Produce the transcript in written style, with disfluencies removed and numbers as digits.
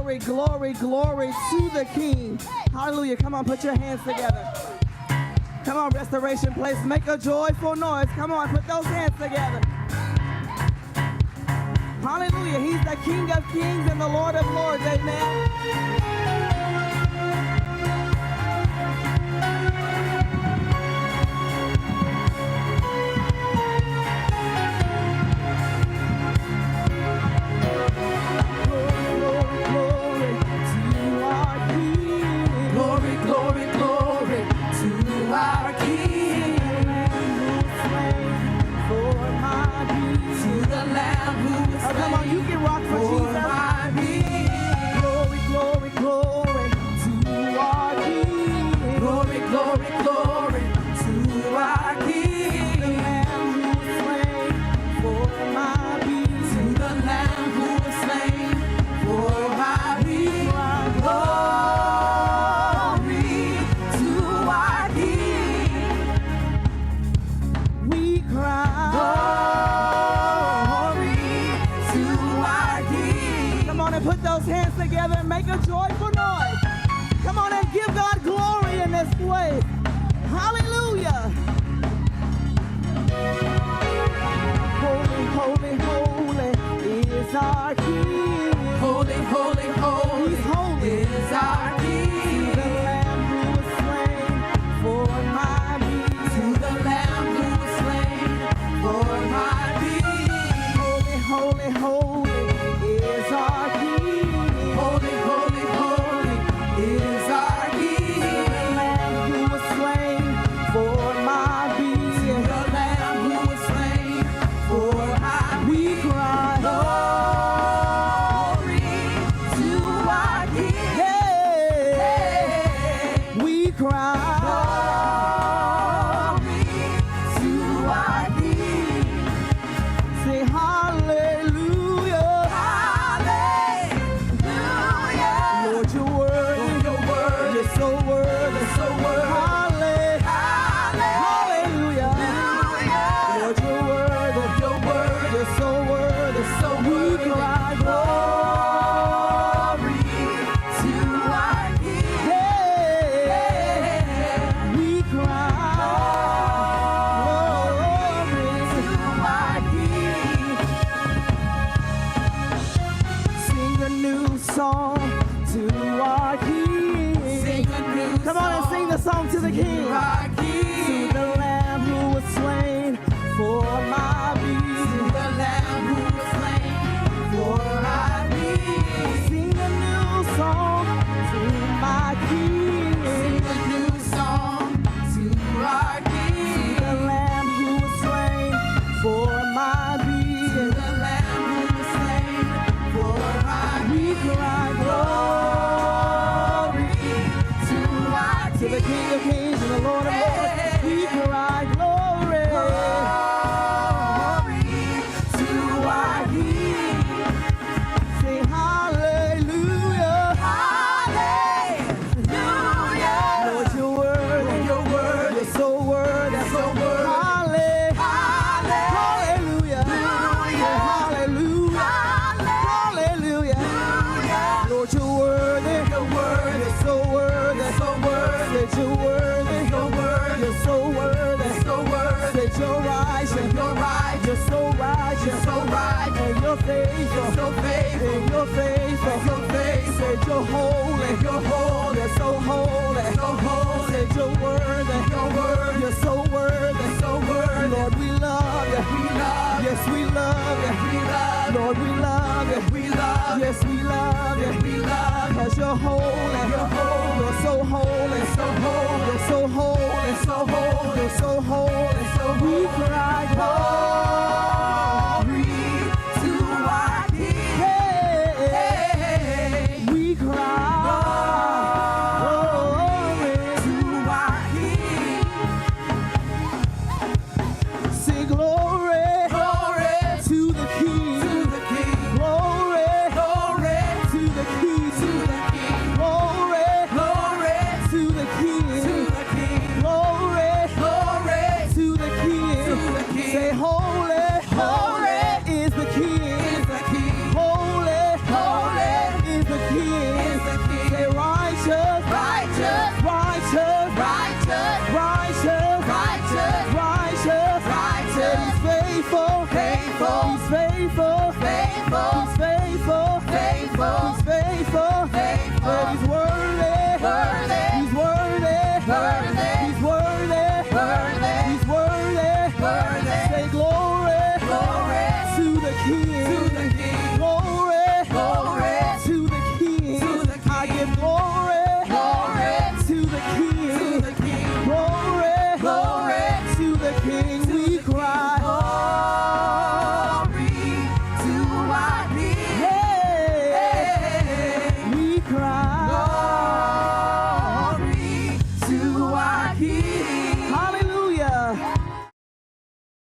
Glory, glory, glory to the King. Hallelujah. Come on, put your hands together. Come on, Restoration Place, make a joyful noise. Come on, put those hands together. Hallelujah. He's the King of Kings and the Lord of Lords. Amen. Come on, you can rock for Jesus. Glory, glory, glory to our King. Glory, glory, glory to our King. The Lamb who was slain for my peace. To the Lamb who was slain for my peace. Glory to our King. We cry. Put those hands together and make a joyful noise. Come on and give God glory in this place. Hallelujah. Holy, holy, holy is our King. Holy, holy, holy, He's holy is our King. The Lamb who was slain for my peace. To the Lamb who was slain for my peace. Holy, holy, holy is our King. Holy, holy, holy is our King. The Lamb who was slain for my peace. The Lamb who was slain for my peace. We cry, glory to our King. Hey, we cry, glory to our King. Say hallelujah. Song to the King. To the Lamb who was slain for my peace. To the Lamb who was slain for my peace. Sing a new song to my King. Sing a new song to our King. To the Lamb who was slain for my peace. To the Lamb who was slain for my peace. We cry glory to the King of Kings and the Lord of Lords. We cry glory, glory to our King. Say hallelujah, hallelujah. Lord, you're worthy, you're so worthy, you're so worthy. Hallelujah, hallelujah, hallelujah. Lord, you're worthy, you're so worthy, so worthy. You're worthy, you're so worthy, so worthy. You're righteous, you're so righteous, you're so right, and you're faithful, so faithful, and you're faithful, so faithful. You're holy, you're so holy, so holy. You're worthy, you're so worthy, so worthy. Lord, we love you, yes, we love you, Lord, we love you, yes, we love you, 'cause you're holy, you're so holy, so holy, so holy, so holy, so holy, so we